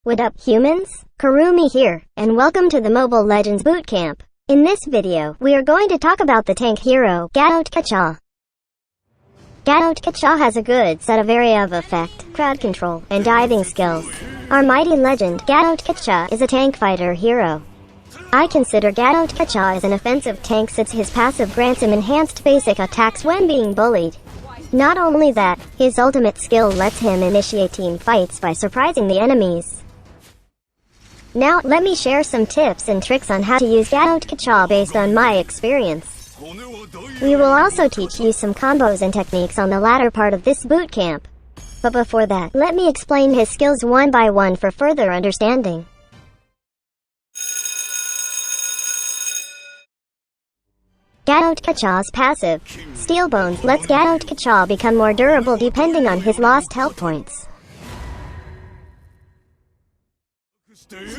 What up, humans? Kurumi here, and welcome to the Mobile Legends Bootcamp. In this video, we are going to talk about the tank hero, Gatotkaca. Gatotkaca has a good set of area of effect, crowd control, and diving skills. Our mighty legend, Gatotkaca, is a tank fighter hero. I consider Gatotkaca as an offensive tank since his passive grants him enhanced basic attacks when being bullied. Not only that, his ultimate skill lets him initiate team fights by surprising the enemies. Now, let me share some tips and tricks on how to use Gatotkaca based on my experience. We will also teach you some combos and techniques on the latter part of this bootcamp. But before that, let me explain his skills one by one for further understanding. Gatotkaca's passive, Steel Bones, lets Gatotkaca become more durable depending on his lost health points.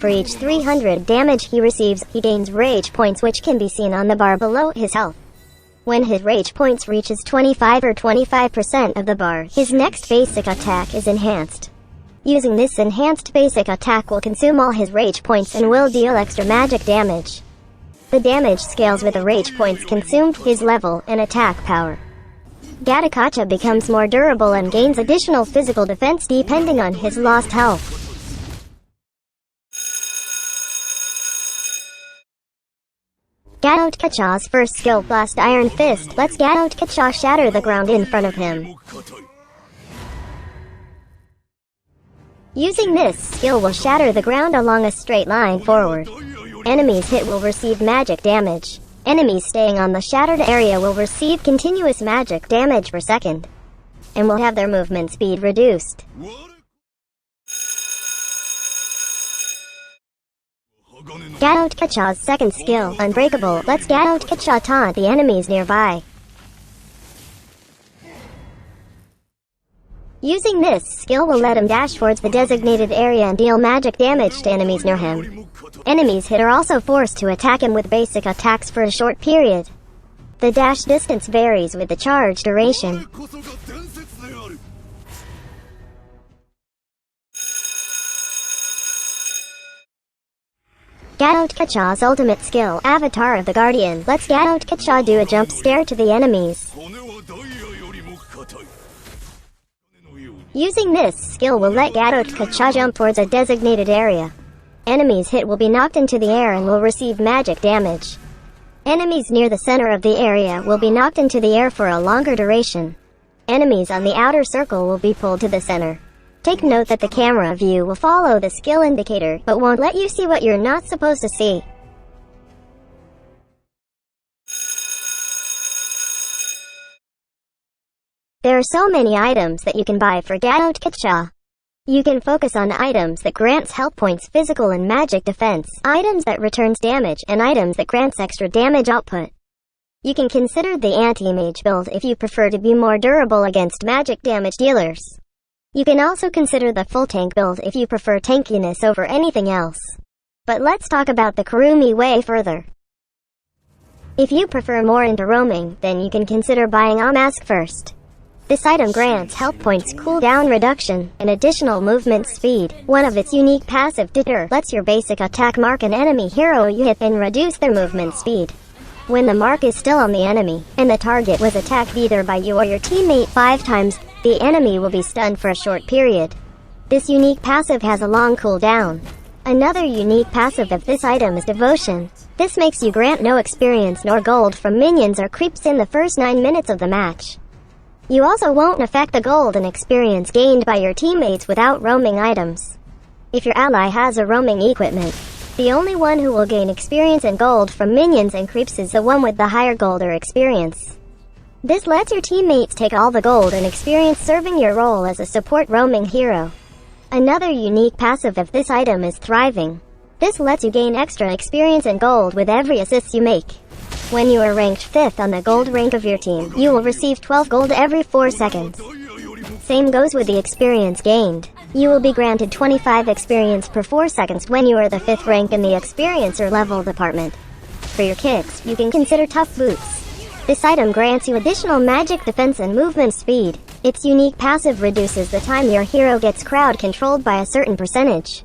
For each 300 damage he receives, he gains rage points which can be seen on the bar below his health. When his rage points reaches 25 or 25% of the bar, his next basic attack is enhanced. Using this enhanced basic attack will consume all his rage points and will deal extra magic damage. The damage scales with the rage points consumed, his level, and attack power. Gatotkaca becomes more durable and gains additional physical defense depending on his lost health. Gatotkaca's first skill, Blast Iron Fist, lets Gatotkaca shatter the ground in front of him. Using this skill will shatter the ground along a straight line forward. Enemies hit will receive magic damage. Enemies staying on the shattered area will receive continuous magic damage per second, and will have their movement speed reduced. Gatotkaca's second skill, Unbreakable, lets Gatotkaca taunt the enemies nearby. Using this skill will let him dash towards the designated area and deal magic damage to enemies near him. Enemies hit are also forced to attack him with basic attacks for a short period. The dash distance varies with the charge duration. Gatotkaca's ultimate skill, Avatar of the Guardian, lets Gatotkaca do a jump scare to the enemies. Using this skill will let Gatotkaca jump towards a designated area. Enemies hit will be knocked into the air and will receive magic damage. Enemies near the center of the area will be knocked into the air for a longer duration. Enemies on the outer circle will be pulled to the center. Take note that the camera view will follow the skill indicator, but won't let you see what you're not supposed to see. There are so many items that you can buy for Gatotkaca. You can focus on items that grants health points, physical and magic defense, items that returns damage, and items that grants extra damage output. You can consider the anti-mage build if you prefer to be more durable against magic damage dealers. You can also consider the full tank build if you prefer tankiness over anything else. But let's talk about the Kurumi way further. If you prefer more into roaming, then you can consider buying a mask first. This item grants health points, cooldown reduction, and additional movement speed. One of its unique passive, Deter, lets your basic attack mark an enemy hero you hit and reduce their movement speed. When the mark is still on the enemy, and the target was attacked either by you or your teammate 5 times, the enemy will be stunned for a short period. This unique passive has a long cooldown. Another unique passive of this item is Devotion. This makes you grant no experience nor gold from minions or creeps in the first 9 minutes of the match. You also won't affect the gold and experience gained by your teammates without roaming items. If your ally has a roaming equipment, the only one who will gain experience and gold from minions and creeps is the one with the higher gold or experience. This lets your teammates take all the gold and experience serving your role as a support roaming hero. Another unique passive of this item is Thriving. This lets you gain extra experience and gold with every assist you make. When you are ranked 5th on the gold rank of your team, you will receive 12 gold every 4 seconds. Same goes with the experience gained. You will be granted 25 experience per 4 seconds when you are the 5th rank in the experience or level department. For your kicks, you can consider Tough Boots. This item grants you additional magic defense and movement speed. Its unique passive reduces the time your hero gets crowd controlled by a certain percentage.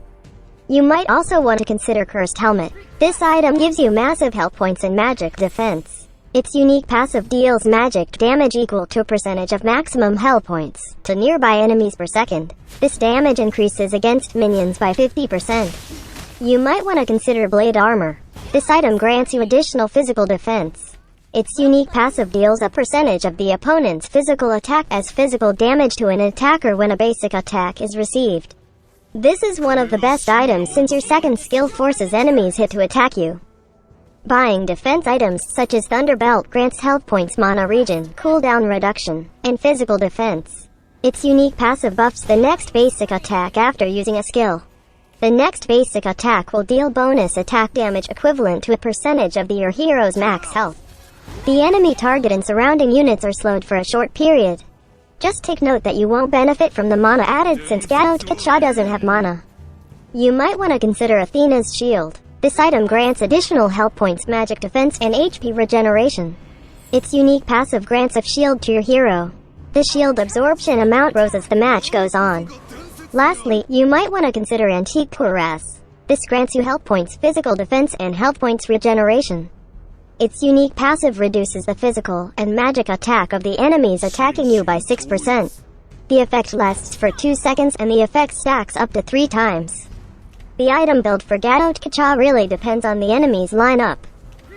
You might also want to consider Cursed Helmet. This item gives you massive health points and magic defense. Its unique passive deals magic damage equal to a percentage of maximum health points to nearby enemies per second. This damage increases against minions by 50%. You might want to consider Blade Armor. This item grants you additional physical defense. Its unique passive deals a percentage of the opponent's physical attack as physical damage to an attacker when a basic attack is received. This is one of the best items since your second skill forces enemies hit to attack you. Buying defense items such as Thunderbelt grants health points, mana regen, cooldown reduction, and physical defense. Its unique passive buffs the next basic attack after using a skill. The next basic attack will deal bonus attack damage equivalent to a percentage of your hero's max health. The enemy target and surrounding units are slowed for a short period. Just take note that you won't benefit from the mana added since Gatotkaca doesn't have mana. You might want to consider Athena's Shield. This item grants additional health points, magic defense, and HP regeneration. Its unique passive grants a shield to your hero. The shield absorption amount grows as the match goes on. Lastly, you might want to consider Antique Cuirass. This grants you health points, physical defense, and health points regeneration. Its unique passive reduces the physical and magic attack of the enemies attacking you by 6%. The effect lasts for 2 seconds and the effect stacks up to 3 times. The item build for Gatotkaca really depends on the enemy's lineup.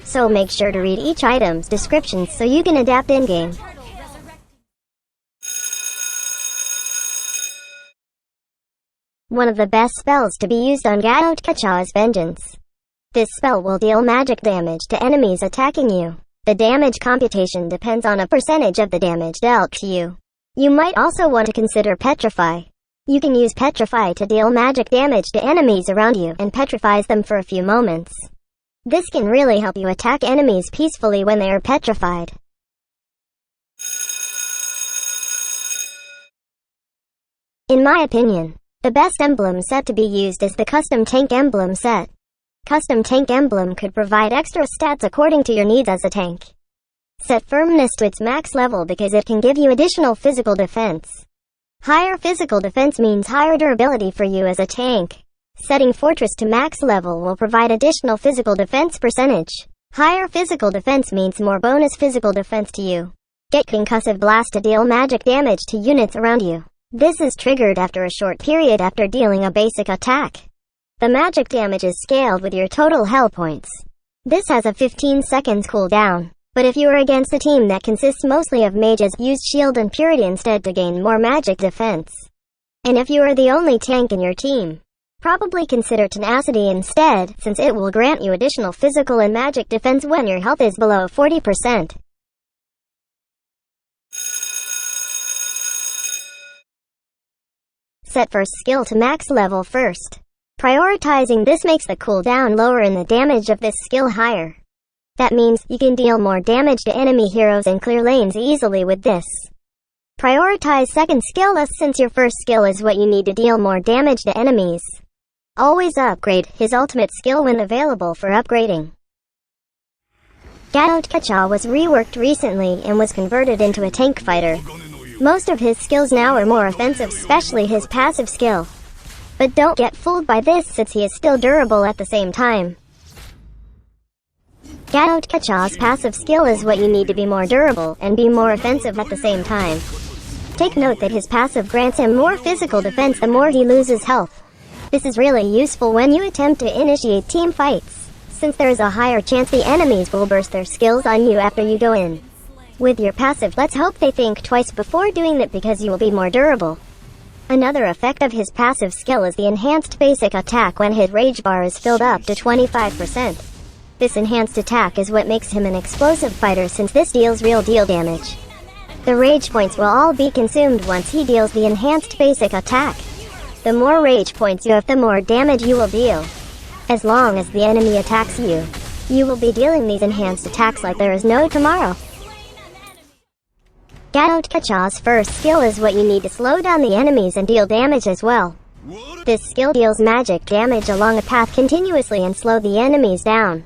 So make sure to read each item's description so you can adapt in-game. One of the best spells to be used on Gatotkaca is Vengeance. This spell will deal magic damage to enemies attacking you. The damage computation depends on a percentage of the damage dealt to you. You might also want to consider Petrify. You can use Petrify to deal magic damage to enemies around you and petrifies them for a few moments. This can really help you attack enemies peacefully when they are petrified. In my opinion, the best emblem set to be used is the Custom Tank Emblem set. Custom Tank Emblem could provide extra stats according to your needs as a tank. Set Firmness to its max level because it can give you additional physical defense. Higher physical defense means higher durability for you as a tank. Setting Fortress to max level will provide additional physical defense percentage. Higher physical defense means more bonus physical defense to you. Get Concussive Blast to deal magic damage to units around you. This is triggered after a short period after dealing a basic attack. The magic damage is scaled with your total health points. This has a 15 seconds cooldown. But if you are against a team that consists mostly of mages, use Shield and Purity instead to gain more magic defense. And if you are the only tank in your team, probably consider Tenacity instead, since it will grant you additional physical and magic defense when your health is below 40%. Set first skill to max level first. Prioritizing this makes the cooldown lower and the damage of this skill higher. That means you can deal more damage to enemy heroes and clear lanes easily with this. Prioritize second skill less since your first skill is what you need to deal more damage to enemies. Always upgrade his ultimate skill when available for upgrading. Gatotkaca was reworked recently and was converted into a tank fighter. Most of his skills now are more offensive, especially his passive skill. But don't get fooled by this since he is still durable at the same time. Gatotkaca's passive skill is what you need to be more durable and be more offensive at the same time. Take note that his passive grants him more physical defense the more he loses health. This is really useful when you attempt to initiate team fights, since there is a higher chance the enemies will burst their skills on you after you go in. With your passive, let's hope they think twice before doing that because you will be more durable. Another effect of his passive skill is the enhanced basic attack when his rage bar is filled up to 25%. This enhanced attack is what makes him an explosive fighter since this deals real deal damage. The rage points will all be consumed once he deals the enhanced basic attack. The more rage points you have, the more damage you will deal. As long as the enemy attacks you, you will be dealing these enhanced attacks like there is no tomorrow. Gatotkaca's first skill is what you need to slow down the enemies and deal damage as well. This skill deals magic damage along a path continuously and slow the enemies down.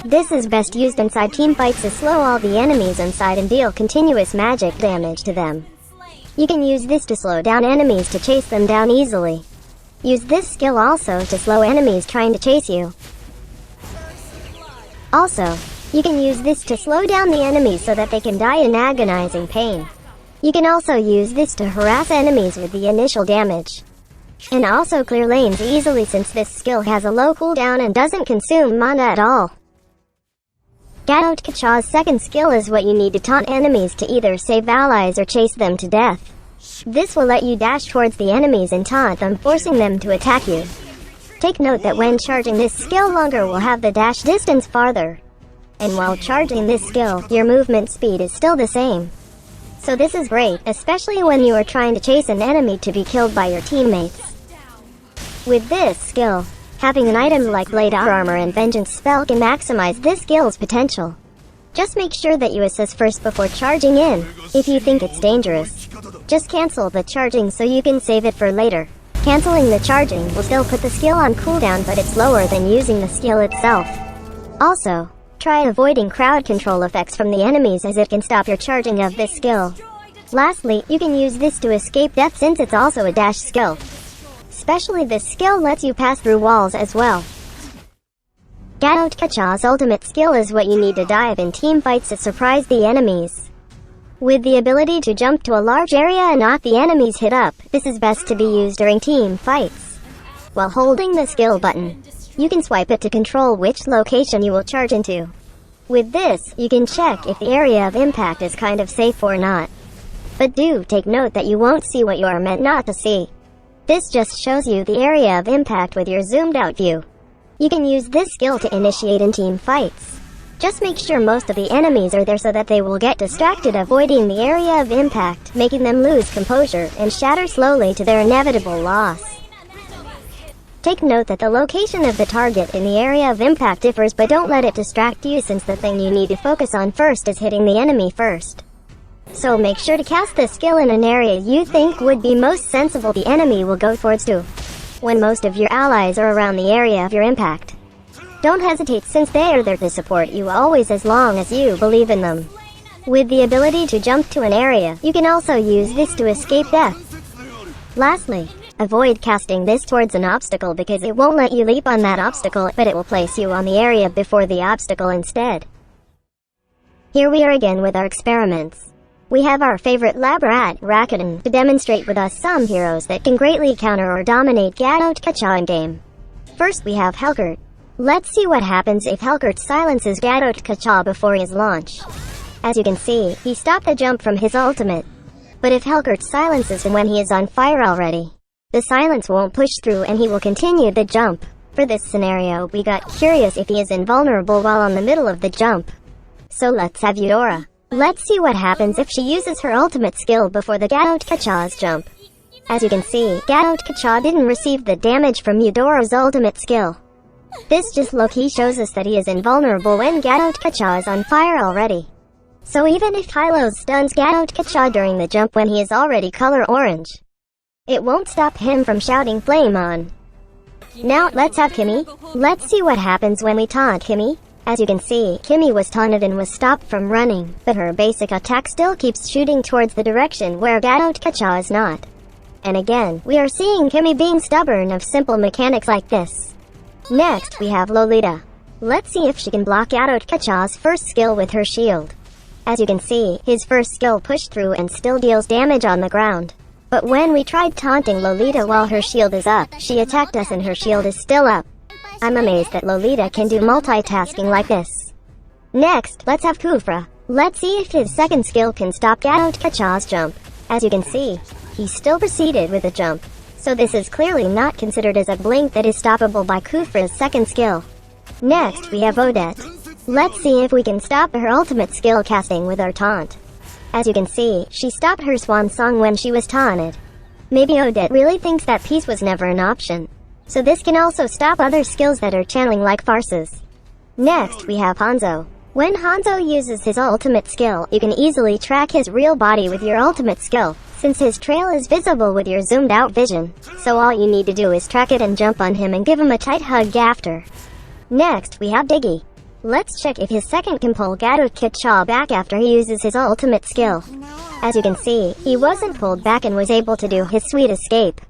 This is best used inside team fights to slow all the enemies inside and deal continuous magic damage to them. You can use this to slow down enemies to chase them down easily. Use this skill also to slow enemies trying to chase you. Also, you can use this to slow down the enemies so that they can die in agonizing pain. You can also use this to harass enemies with the initial damage. And also clear lanes easily since this skill has a low cooldown and doesn't consume mana at all. Gatotkaca's second skill is what you need to taunt enemies to either save allies or chase them to death. This will let you dash towards the enemies and taunt them, forcing them to attack you. Take note that when charging this skill, longer will have the dash distance farther. And while charging this skill, your movement speed is still the same. So this is great, especially when you are trying to chase an enemy to be killed by your teammates. With this skill, having an item like Blade Armor and Vengeance spell can maximize this skill's potential. Just make sure that you assess first before charging in. If you think it's dangerous, just cancel the charging so you can save it for later. Canceling the charging will still put the skill on cooldown, but it's lower than using the skill itself. Also, try avoiding crowd control effects from the enemies as it can stop your charging of this skill. Lastly, you can use this to escape death since it's also a dash skill. Especially this skill lets you pass through walls as well. Gatotkaca's ultimate skill is what you need to dive in team fights to surprise the enemies. With the ability to jump to a large area and knock the enemies hit up, this is best to be used during team fights. While holding the skill button, you can swipe it to control which location you will charge into. With this, you can check if the area of impact is kind of safe or not. But do take note that you won't see what you are meant not to see. This just shows you the area of impact with your zoomed out view. You can use this skill to initiate in team fights. Just make sure most of the enemies are there so that they will get distracted, avoiding the area of impact, making them lose composure and shatter slowly to their inevitable loss. Take note that the location of the target in the area of impact differs, but don't let it distract you since the thing you need to focus on first is hitting the enemy first. So make sure to cast the skill in an area you think would be most sensible the enemy will go towards too, when most of your allies are around the area of your impact. Don't hesitate since they are there to support you always as long as you believe in them. With the ability to jump to an area, you can also use this to escape death. Lastly, avoid casting this towards an obstacle because it won't let you leap on that obstacle, but it will place you on the area before the obstacle instead. Here we are again with our experiments. We have our favorite lab rat, Rakuten, to demonstrate with us some heroes that can greatly counter or dominate Gatotkaca in game. First we have Helkert. Let's see what happens if Helkert silences Gatotkaca before his launch. As you can see, he stopped the jump from his ultimate. But if Helkert silences him when he is on fire already, the silence won't push through and he will continue the jump. For this scenario, we got curious if he is invulnerable while on the middle of the jump. So let's have Eudora. Let's see what happens if she uses her ultimate skill before the Gatotkaca's jump. As you can see, Gatotkaca didn't receive the damage from Eudora's ultimate skill. This just low-key shows us that he is invulnerable when Gatotkaca is on fire already. So even if Hylos stuns Gatotkaca during the jump when he is already color orange, it won't stop him from shouting flame on. Now let's have Kimmy. Let's see what happens when we taunt Kimmy. As you can see, Kimmy was taunted and was stopped from running, but her basic attack still keeps shooting towards the direction where Gatotkaca is not. And again, we are seeing Kimmy being stubborn of simple mechanics like this. Next, we have Lolita. Let's see if she can block Gatotkaca's first skill with her shield. As you can see, his first skill pushed through and still deals damage on the ground. But when we tried taunting Lolita while her shield is up, she attacked us and her shield is still up. I'm amazed that Lolita can do multitasking like this. Next, let's have Kufra. Let's see if his second skill can stop Gatotkaca's jump. As you can see, he still proceeded with the jump. So this is clearly not considered as a blink that is stoppable by Kufra's second skill. Next, we have Odette. Let's see if we can stop her ultimate skill casting with our taunt. As you can see, she stopped her swan song when she was taunted. Maybe Odette really thinks that peace was never an option. So this can also stop other skills that are channeling like farces. Next, we have Hanzo. When Hanzo uses his ultimate skill, you can easily track his real body with your ultimate skill, since his trail is visible with your zoomed out vision. So all you need to do is track it and jump on him and give him a tight hug after. Next, we have Diggy. Let's check if his second can pull Gatotkaca back after he uses his ultimate skill. As you can see, he wasn't pulled back and was able to do his sweet escape.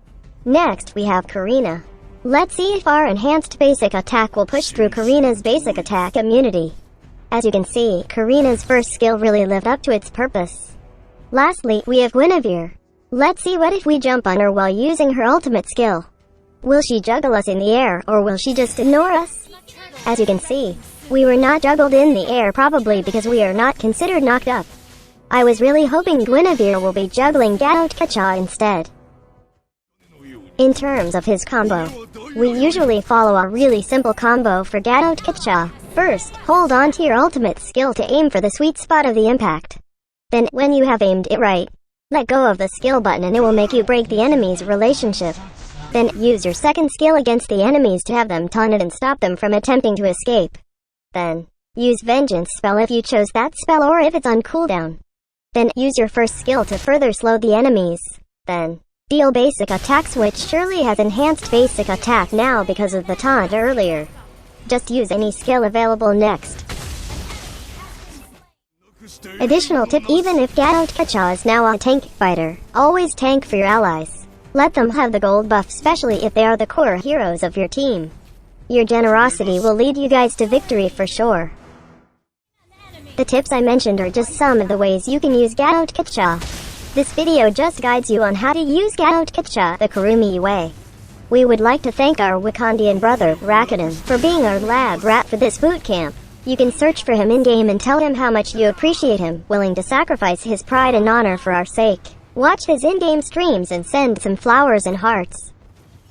Next, we have Karina. Let's see if our enhanced basic attack will push through Karina's basic attack immunity. As you can see, Karina's first skill really lived up to its purpose. Lastly, we have Guinevere. Let's see what if we jump on her while using her ultimate skill. Will she juggle us in the air, or will she just ignore us? As you can see, we were not juggled in the air, probably because we are not considered knocked up. I was really hoping Guinevere will be juggling Gatotkaca instead. In terms of his combo, we usually follow a really simple combo for Gatotkaca. First, hold on to your ultimate skill to aim for the sweet spot of the impact. Then, when you have aimed it right, let go of the skill button and it will make you break the enemy's relationship. Then, use your second skill against the enemies to have them taunted and stop them from attempting to escape. Then, use Vengeance spell if you chose that spell or if it's on cooldown. Then, use your first skill to further slow the enemies. Then, deal basic attacks, which surely has enhanced basic attack now because of the taunt earlier. Just use any skill available next. Additional tip: even if Gatotkaca is now a tank fighter, always tank for your allies. Let them have the gold buff, especially if they are the core heroes of your team. Your generosity will lead you guys to victory for sure. The tips I mentioned are just some of the ways you can use Gatotkaca. This video just guides you on how to use Gatotkaca the Kurumi way. We would like to thank our Wakandian brother, Rakuten, for being our lab rat for this boot camp. You can search for him in-game and tell him how much you appreciate him, willing to sacrifice his pride and honor for our sake. Watch his in-game streams and send some flowers and hearts.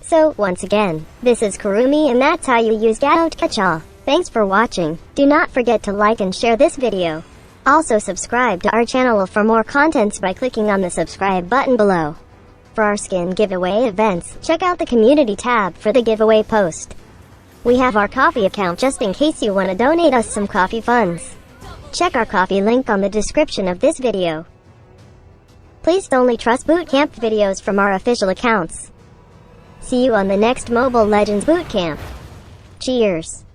So, once again, this is Kurumi and that's how you use Gatotkaca. Thanks for watching. Do not forget to like and share this video. Also subscribe to our channel for more contents by clicking on the subscribe button below. For our skin giveaway events, check out the community tab for the giveaway post. We have our coffee account just in case you want to donate us some coffee funds. Check our coffee link on the description of this video. Please only trust bootcamp videos from our official accounts. See you on the next Mobile Legends bootcamp. Cheers.